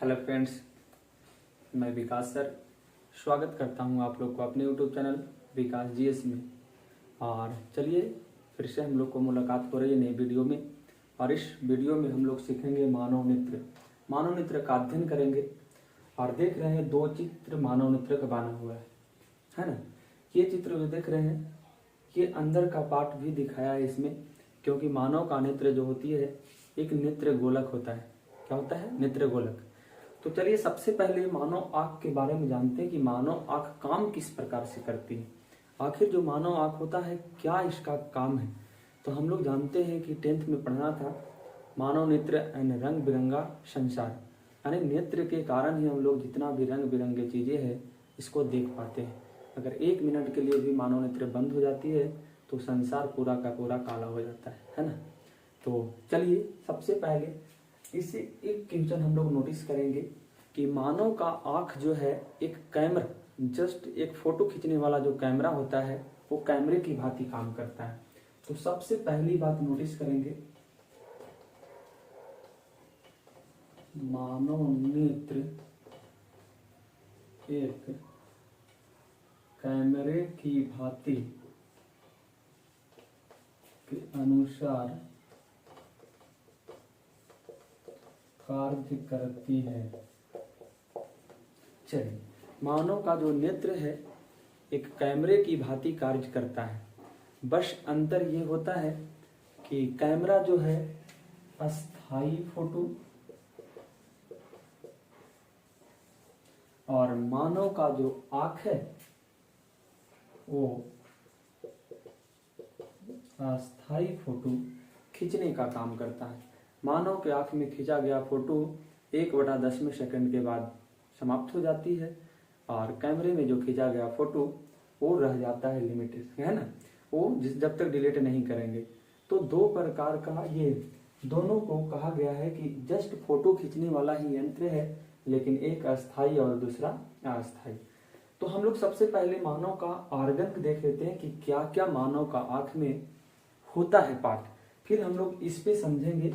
Hello friends, मैं विकास sir स्वागत करता हूं आप लोग को अपने यूट्यूब चैनल विकास जीएस में। और चलिए फिर से हम लोग को मुलाकात हो रही है नई वीडियो में। और इस वीडियो में हम लोग सीखेंगे मानव नेत्र का अध्ययन करेंगे। और देख रहे हैं दो चित्र मानव नेत्र का बना हुआ है ना। ये चित्र जो देख रहे हैं ये अंदर का पार्ट भी दिखाया है इसमें, क्योंकि मानव का नेत्र जो होती है एक नेत्र गोलक होता है। क्या होता है? नेत्र गोलक। तो चलिए सबसे पहले मानव आँख के बारे में जानते हैं कि मानव आँख काम किस प्रकार से करती है। आखिर जो मानव आँख होता है क्या इसका काम है। तो हम लोग जानते हैं कि 10th में पढ़ना था मानव नेत्र यानी रंग बिरंगा संसार, यानी नेत्र के कारण ही हम लोग जितना भी रंग बिरंगे चीजें हैं इसको देख पाते हैं। अगर 1 मिनट के लिए भी मानव नेत्र बंद हो जाती है तो संसार पूरा का पूरा काला हो जाता है ना। तो चलिए सबसे पहले इससे एक क्वेश्चन हम लोग नोटिस करेंगे कि मानव का आँख जो है एक कैमरा, जस्ट एक फोटो खींचने वाला जो कैमरा होता है वो कैमरे की भांति काम करता है। तो सबसे पहली बात नोटिस करेंगे, मानव नेत्र एक कैमरे की भांति के अनुसार कार्य करती है। चलिए, मानव का जो नेत्र है एक कैमरे की भांति कार्य करता है। बस अंतर ये होता है कि कैमरा जो है अस्थाई फोटो और मानव का जो आँख है वो अस्थाई फोटो खींचने का काम करता है। मानव के आँख में खींचा गया फोटो 1/10 सेकंड के बाद समाप्त हो जाती है और कैमरे में जो खींचा गया फोटो वो रह जाता है लिमिटेड, है ना। वो जब तक डिलीट नहीं करेंगे। तो दो प्रकार का ये दोनों को कहा गया है कि जस्ट फोटो खींचने वाला ही यंत्र है, लेकिन एक अस्थाई और दूसरा अस्थाई। तो हम लोग सबसे पहले मानव का ऑर्गन देख लेते हैं कि क्या क्या मानव का आँख में होता है पार्ट, फिर हम लोग इस पे समझेंगे।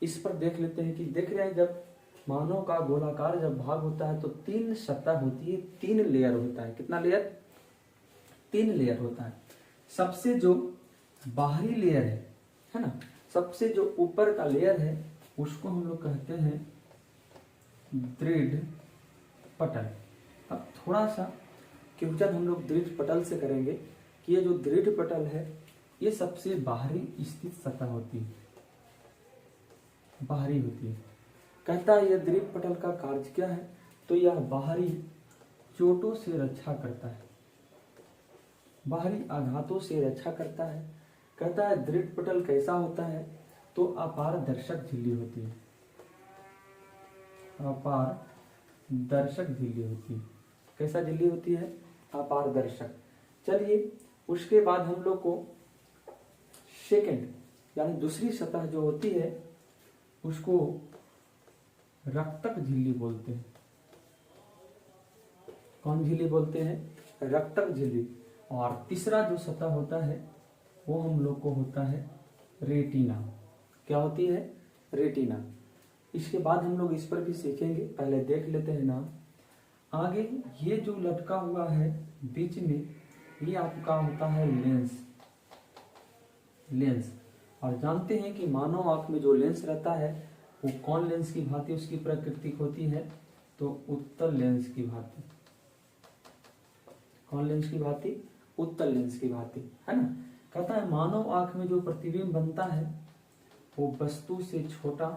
इस पर देख लेते हैं कि देख रहे हैं जब मानव का गोलाकार जब भाग होता है तो 3 सतह होती है, 3 लेयर होता है। कितना लेयर? 3 लेयर होता है। सबसे जो बाहरी लेयर है ना, सबसे जो ऊपर का लेयर है उसको हम लोग कहते हैं दृढ़ पटल। अब थोड़ा सा क्वेश्चन हम लोग दृढ़ पटल से करेंगे कि ये जो दृढ़ पटल है ये सबसे बाहरी स्थित सतह होती है, बाहरी होती है। कहता है यह दृढ़ पटल का कार्य क्या है, तो यह बाहरी चोटों से रक्षा करता है, बाहरी आघातों से रक्षा करता है। कहता है दृढ़ पटल कैसा होता है, तो अपारदर्शक झिल्ली होती है, अपारदर्शक झिल्ली होती है। कैसा झिल्ली होती है? अपारदर्शक। चलिए उसके बाद हम लोग को सेकेंड यानी दूसरी सतह जो होती है उसको रक्तक झिल्ली बोलते हैं। कौन झिल्ली बोलते हैं? रक्तक झिल्ली। और तीसरा जो सतह होता है वो हम लोग को होता है रेटिना। क्या होती है? रेटिना। इसके बाद हम लोग इस पर भी सीखेंगे, पहले देख लेते हैं नाम। आगे ये जो लटका हुआ है बीच में ये आपका होता है लेंस। और जानते हैं कि मानव आंख में जो लेंस रहता है वो कौन लेंस की भांति उसकी प्रकृति होती है, तो उत्तल लेंस की भांति। कौन लेंस की भांति? उत्तल लेंस की भांति, है ना। कहता है मानव आंख में जो प्रतिबिंब बनता है वो वस्तु से छोटा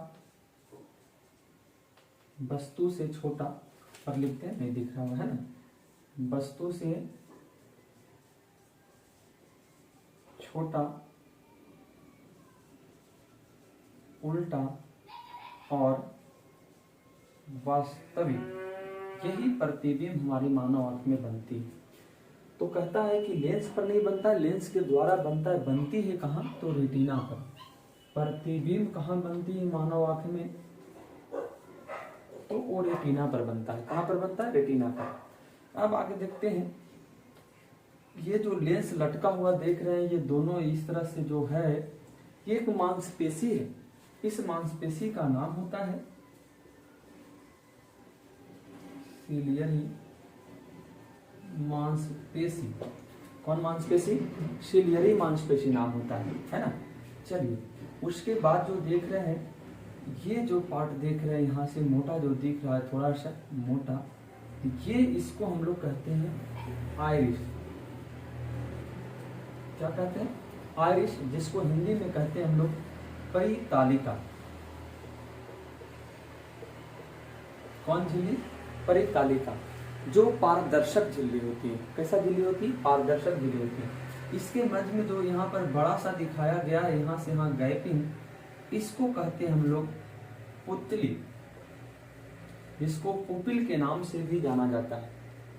पर लिखते हैं, नहीं दिख रहा है ना। वस्तु से छोटा, उल्टा और वास्तविक, यही प्रतिबिंब हमारी मानव आंख में बनती है। तो कहता है कि लेंस पर नहीं बनता है, लेंस के द्वारा बनता है। बनती है कहाँ? तो रेटिना पर। प्रतिबिंब कहाँ बनती है मानव आंख में? तो वो रेटिना पर बनता है। कहाँ पर बनता है? रेटिना पर। अब आगे देखते हैं, ये जो लेंस लटका हुआ देख रहे हैं ये दोनों इस तरह से जो है ये एक मांसपेशी है। इस मांसपेशी का नाम होता है सिलियरी मांसपेशी। कौन मांसपेशी? सिलियरी मांसपेशी नाम होता है ना। चलिए, उसके बाद जो देख रहे हैं, ये जो पार्ट देख रहे हैं यहाँ से मोटा जो दिख रहा है, थोड़ा सा मोटा, ये इसको हम लोग कहते हैं आइरिस। क्या कहते हैं? आइरिस, जिसको हिंदी में कहते हैं हम लोग परितालिका। कौन झिल्ली? परितालिका, जो पारदर्शक झिल्ली होती है। कैसा झिल्ली होती है? पारदर्शक झिल्ली होती है। इसके मध्य में जो यहाँ पर बड़ा सा दिखाया गया है, यहाँ से यहाँ गैपिंग, इसको कहते हैं हम लोग पुतली, जिसको पुपिल के नाम से भी जाना जाता है।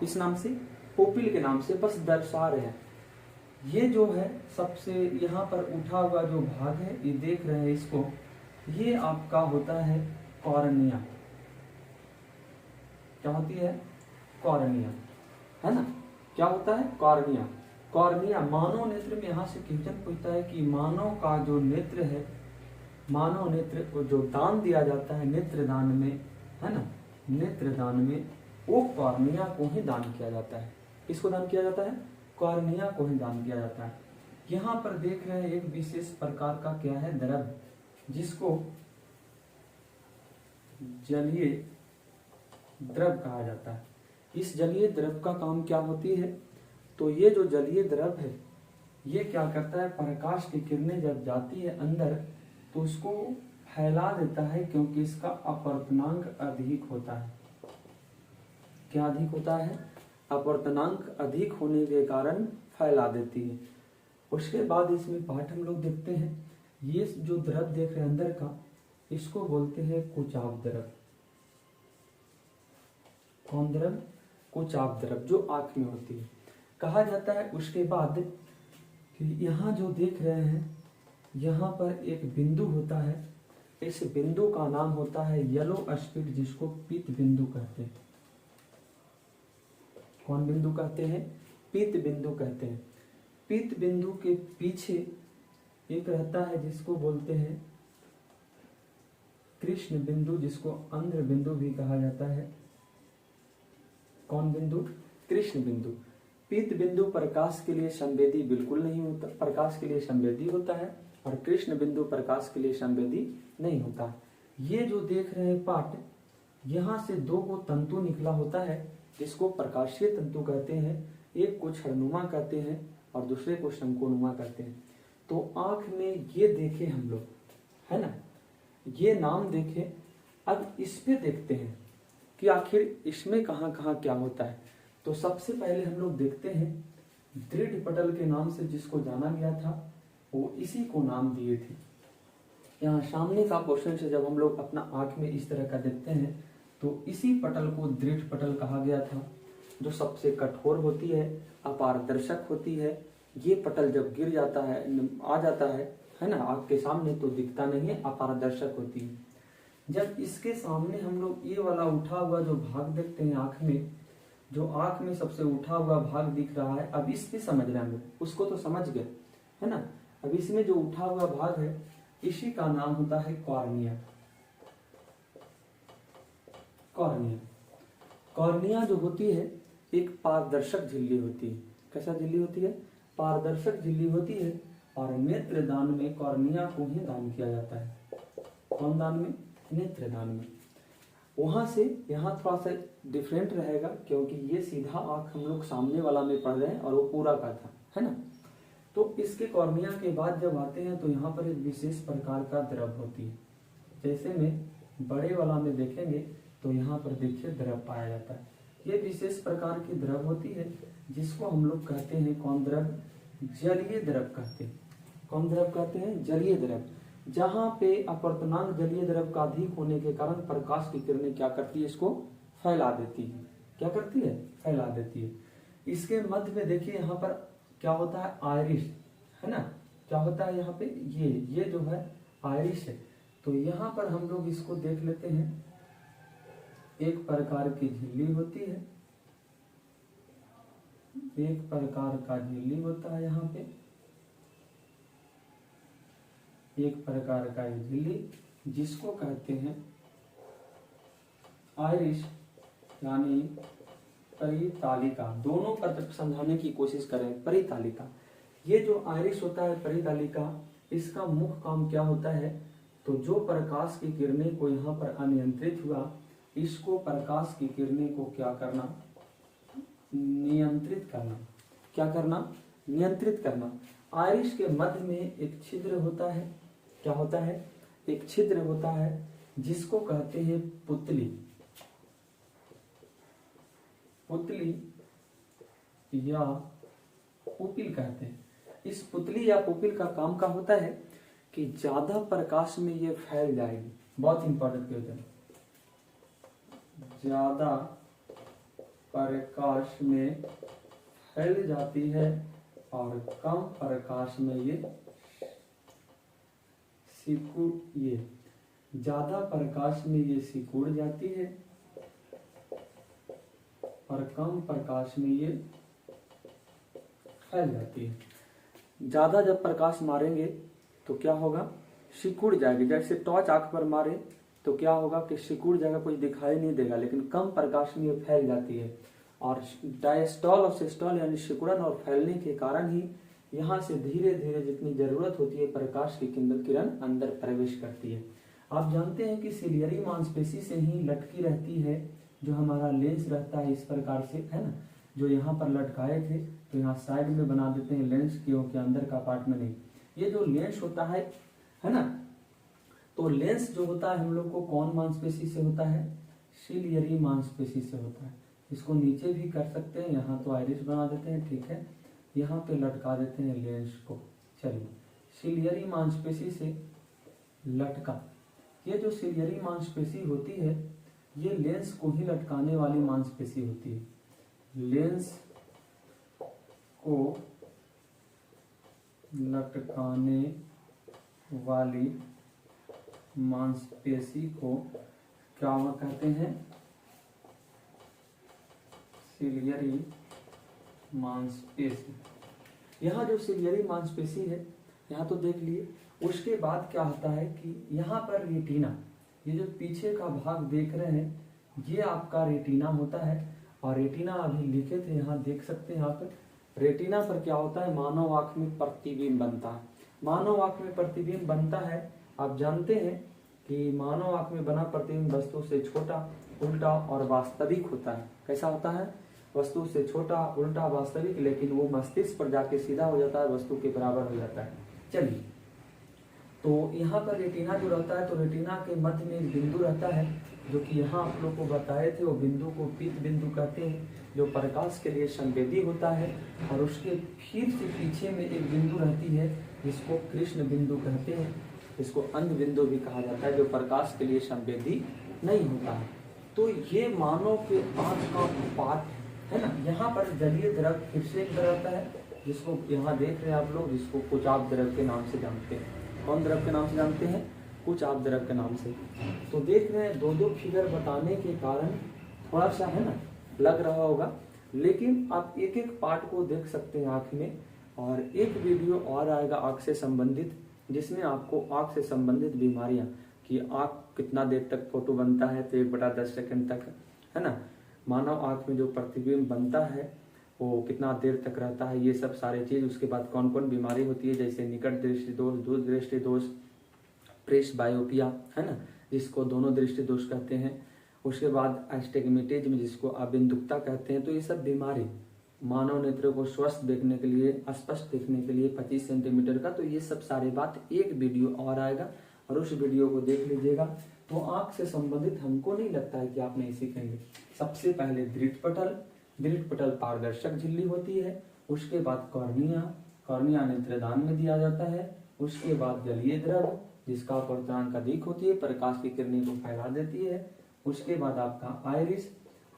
किस नाम से? पुपिल के नाम से, बस दर्शा रहे हैं। ये जो है सबसे यहाँ पर उठा हुआ जो भाग है, ये देख रहे हैं इसको, ये आपका होता है कॉर्निया। क्या होती है? कॉर्निया, है ना। क्या होता है? कॉर्निया। कॉर्निया मानव नेत्र में, यहाँ से क्वेश्चन पूछता है कि मानव का जो नेत्र है, मानव नेत्र को जो दान दिया जाता है नेत्रदान में, है ना, नेत्रदान में, वो कॉर्निया को ही दान किया जाता है। किसको दान किया जाता है? कॉर्निया को ही दान किया जाता है। यहाँ पर देख रहे हैं एक विशेष प्रकार का क्या है? द्रव, जिसको जलीय द्रव कहा जाता है। इस जलीय द्रव का काम क्या होती है? तो ये जो जलीय द्रव है, ये क्या करता है? प्रकाश की किरणें जब जाती है अंदर, तो उसको फैला देता है, क्योंकि इसका अपवर्तनांक अधिक होता है। क्या अधिक होता है? अपवर्तनांक अधिक होने के कारण फैला देती है। उसके बाद इसमें पाठ हम लोग देखते हैं, ये जो द्रव देख रहे हैं अंदर का, इसको बोलते हैं कुचाभ द्रव। कौन द्रव? कुचाभ द्रव, जो आंख में होती है। कहा जाता है उसके बाद कि यहाँ जो देख रहे हैं, यहाँ पर एक बिंदु होता है, इस बिंदु का नाम होता है येलो स्पिट, जिसको पीत बिंदु कहते हैं। कौन बिंदु कहते हैं? पीत बिंदु कहते हैं। पीत बिंदु के पीछे एक रहता है जिसको बोलते हैं कृष्ण बिंदु, जिसको अंध्र बिंदु भी कहा जाता है। कौन बिंदु? कृष्ण बिंदु। पीत बिंदु प्रकाश के लिए संवेदी बिल्कुल नहीं होता, प्रकाश के लिए संवेदी होता है, और कृष्ण बिंदु प्रकाश के लिए संवेदी नहीं होता। ये जो देख रहे हैं पाठ, यहाँ से दो को तंतु निकला होता है, जिसको प्रकाशीय तंतु कहते हैं। एक को क्षणनुमा कहते हैं और दूसरे को शंकुनुमा कहते हैं। तो आंख में ये देखे हम लोग, है ना, ये नाम देखे। अब इस पे देखते हैं कि आखिर इसमें कहाँ कहाँ क्या होता है। तो सबसे पहले हम लोग देखते हैं दृढ़ पटल के नाम से जिसको जाना गया था, वो इसी को नाम दिए थे। यहाँ सामने का क्वेश्चन से जब हम लोग अपना आंख में इस तरह का देखते हैं, तो इसी पटल को दृढ़ पटल कहा गया था, जो सबसे कठोर होती है, अपारदर्शक होती है। ये पटल जब गिर जाता है, आ जाता है ना, आंख के सामने, तो दिखता नहीं है, अपारदर्शक होती है। जब इसके सामने हम लोग ये वाला उठा हुआ जो भाग देखते हैं आंख में, जो आंख में सबसे उठा हुआ भाग दिख रहा है, अब इस पे समझ रहे हैं, उसको तो समझ गए, है ना। अब इसमें जो उठा हुआ भाग है, इसी का नाम होता है कॉर्निया। कॉर्निया, कॉर्निया जो होती है एक पारदर्शक झिल्ली होती है। कैसा झिल्ली होती है? पारदर्शक झिल्ली होती है, और नेत्रदान में कॉर्निया को ही दान किया जाता है। कौन दान में? नेत्रदान में। वहां से यहाँ थोड़ा सा डिफरेंट रहेगा, क्योंकि ये सीधा आंख हम लोग सामने वाला में पढ़ रहे हैं और वो पूरा का था, है ना। तो इसके कॉर्निया के बाद जब आते हैं, तो यहाँ पर एक विशेष प्रकार का द्रव होती है। जैसे में बड़े वाला में देखेंगे, तो यहाँ पर देखिए द्रव पाया जाता है। ये विशेष प्रकार की द्रव होती है, जिसको हम लोग कहते हैं कौन द्रव? जलीय द्रव कहते हैं। कौन द्रव कहते हैं? जलीय द्रव। जहाँ पे अपवर्तनांक जलीय द्रव का अधिक होने के कारण प्रकाश की किरणें क्या करती है? इसको फैला देती है। क्या करती है? फैला देती है। इसके मध्य में देखिए यहाँ पर क्या होता है? आइरिस, है ना। क्या होता है यहाँ पे? ये जो है आइरिस है। तो यहाँ पर हम लोग इसको देख लेते हैं, एक प्रकार की झिल्ली होती है, एक प्रकार का झिल्ली होता है यहाँ पे, एक प्रकार का झिल्ली, जिसको कहते हैं आइरिस, यानी परितालिका। दोनों का तर्क समझाने की कोशिश करें। परितालिका, ये जो आइरिस होता है परितालिका, इसका मुख्य काम क्या होता है? तो जो प्रकाश की किरणें को यहाँ पर अनियंत्रित हुआ, इसको प्रकाश की किरणें को क्या करना? नियंत्रित करना। क्या करना? नियंत्रित करना। आइरिस के मध्य में एक छिद्र होता है। क्या होता है? एक छिद्र होता है जिसको कहते हैं पुतली। पुतली या पुपिल कहते हैं। इस पुतली या पुपिल का काम का होता है कि ज्यादा प्रकाश में ये फैल जाएगी। बहुत इंपॉर्टेंट क्वेश्चन। ज्यादा प्रकाश में फैल जाती है और कम प्रकाश में ये ज्यादा प्रकाश में ये सिकुड़ जाती है और कम प्रकाश में ये फैल जाती है। ज्यादा जब प्रकाश मारेंगे तो क्या होगा? सिकुड़ जाएगी। जैसे टॉर्च आंख पर मारे तो क्या होगा कि सिकुड़ जाएगा, कुछ दिखाई नहीं देगा, लेकिन कम प्रकाश में ये फैल जाती है। और डायस्टॉल और सिस्टॉल यानी सिकुड़न और फैलने के कारण ही यहाँ से धीरे धीरे जितनी जरूरत होती है प्रकाश की किरण अंदर प्रवेश करती है। आप जानते हैं कि सिलियरी मांसपेशी से ही लटकी रहती है जो हमारा लेंस रहता है, इस प्रकार से, है ना, जो यहाँ पर लटकाए थे तो यहाँ साइड में बना देते हैं लेंस, क्योंकि अंदर का पार्ट में नहीं। ये जो लेंस होता है ना, तो लेंस जो होता है हम लोग को कौन मांसपेशी से होता है? सिलियरी मांसपेशी से होता है। इसको नीचे भी कर सकते हैं, यहाँ तो आइरिस बना देते हैं, ठीक है, यहाँ पे लटका देते हैं लेंस को। चलिए, सिलियरी मांसपेशी से लटका। ये जो सिलियरी मांसपेशी होती है ये लेंस को ही लटकाने वाली मांसपेशी होती है। लेंस को लटकाने वाली मांसपेशी को क्या कहते हैं? सिलियरी मांसपेशी। यहाँ जो सिलियरी मांसपेशी है, यहाँ तो देख लिए। उसके बाद क्या होता है कि यहाँ पर रेटिना, ये जो पीछे का भाग देख रहे हैं ये आपका रेटिना होता है। और रेटिना अभी लिखे थे, यहाँ देख सकते हैं आप। रेटिना पर क्या होता है? मानव आंख में प्रतिबिंब बनता है। मानव आंख में प्रतिबिंब बनता है। आप जानते हैं कि मानव आंख में बना प्रतिबिंब वस्तु से छोटा, उल्टा और वास्तविक होता है। कैसा होता है? वस्तु से छोटा, उल्टा, वास्तविक, लेकिन वो मस्तिष्क पर जाके सीधा हो जाता है, वस्तु के बराबर हो जाता है। चलिए, तो यहाँ पर रेटिना जो रहता है, तो रेटिना के मध्य में एक बिंदु रहता है जो कि यहाँ आप लोग को बताए थे। वो बिंदु को पीत बिंदु कहते हैं, जो प्रकाश के लिए संवेदी होता है। और उसके फिर से पीछे में एक बिंदु रहती है जिसको कृष्ण बिंदु कहते हैं। इसको अंध बिंदु भी कहा जाता है, जो प्रकाश के लिए संवेदी नहीं होता है। तो ये मानव के आँख का पार्ट है ना। यहाँ पर जलीय द्रव फिर से एक द्रव रहता है जिसको यहाँ देख रहे हैं आप लोग, जिसको कुचाभ द्रव के नाम से जानते हैं। कौन द्रव के नाम से जानते हैं? कुचाभ द्रव के नाम से। तो देख रहे हैं, दो दो फिगर बताने के कारण थोड़ा सा है ना लग रहा होगा, लेकिन आप एक एक पार्ट को देख सकते हैं आँख में। और एक वीडियो और आएगा आँख से संबंधित, जिसमें आपको आँख से संबंधित बीमारियां, कि आँख कितना देर तक फोटो बनता है, तो 1/10 सेकंड तक, है ना। मानव आँख में जो प्रतिबिंब बनता है वो कितना देर तक रहता है, ये सब सारे चीज। उसके बाद कौन कौन बीमारी होती है, जैसे निकट दृष्टि दोष, दूर दृष्टि दोष, प्रेसबायोपिया, है ना, जिसको दोनों दृष्टि दोष कहते हैं। उसके बाद एस्टिग्मेटिज्म, जिसको अबिंदुकता कहते हैं। तो ये सब बीमारी मानव नेत्र को स्वस्थ देखने के लिए, स्पष्ट देखने के लिए 25 सेंटीमीटर का, तो ये सब सारी बात एक वीडियो और आएगा और उस वीडियो को देख लीजिएगा। तो आंख से संबंधित हमको नहीं लगता है कि आप नहीं सीखेंगे। सबसे पहले दृढ़ पटल पारदर्शक झिल्ली होती है। उसके बाद कॉर्निया नेत्रदान में दिया जाता है। उसके बाद जलीय द्रव, जिसका अपवर्तनांक अधिक होती है, प्रकाश की किरणें को फैला देती है। उसके बाद आपका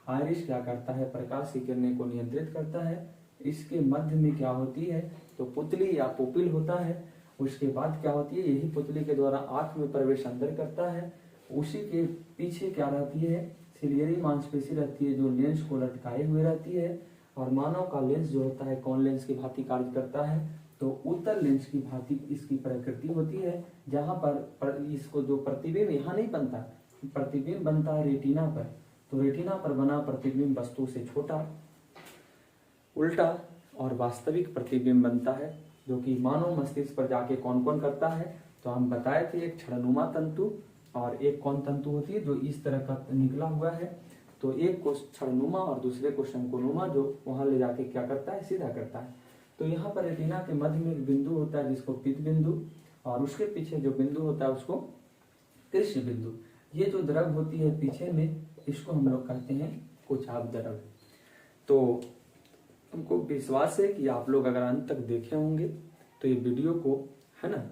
आइरिस क्या करता है? प्रकाश की किरणें को नियंत्रित करता है। इसके मध्य में क्या होती है? तो पुतली या पुपिल होता है। उसके बाद क्या होती है? यही पुतली के द्वारा आंख में प्रवेश अंदर करता है। उसी के पीछे क्या रहती है? सिलियरी मांसपेशी रहती है, जो लेंस को लटकाए हुए रहती है। और मानव का लेंस जो होता है कौन लेंस की भांति कार्य करता है? तो उत्तल लेंस की भांति इसकी प्रकृति होती है, जहां पर इसको जो प्रतिबिंब यहाँ नहीं बनता, प्रतिबिंब बनता है रेटिना पर। तो रेटिना पर बना प्रतिबिंब वस्तु से छोटा, उल्टा और वास्तविक प्रतिबिंब बनता है, जो कि मानव मस्तिष्क पर जाके कौन कौन करता है। तो हम बताए थे एक क्षणनुमा तंतु और एक कौन तंतु होती है जो इस तरह का निकला हुआ है। तो एक को क्षणनुमा और दूसरे को शंकुनुमा, जो वहां ले जाके क्या करता है, सीधा करता है। तो यहाँ पर रेटिना के मध्य में एक बिंदु होता है जिसको पित बिंदु, और उसके पीछे जो बिंदु होता है उसको कृष्ण बिंदु। ये जो द्रव होती है पीछे में, इसको हम लोग कहते हैं कुचाभ द्रव। तो हमको विश्वास है कि आप लोग अगर अंत तक देखे होंगे तो ये वीडियो को, है ना,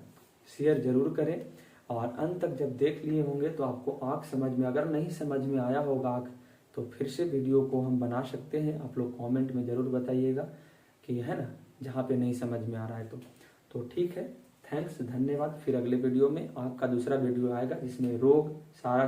शेयर जरूर करें। और अंत तक जब देख लिए होंगे तो आपको आँख समझ में, अगर नहीं समझ में आया होगा आँख, तो फिर से वीडियो को हम बना सकते हैं। आप लोग कमेंट में जरूर बताइएगा कि, है ना, जहाँ पे नहीं समझ में आ रहा है तो ठीक है। थैंक्स, धन्यवाद। फिर अगले वीडियो में आपका दूसरा वीडियो आएगा जिसमें रोग सारा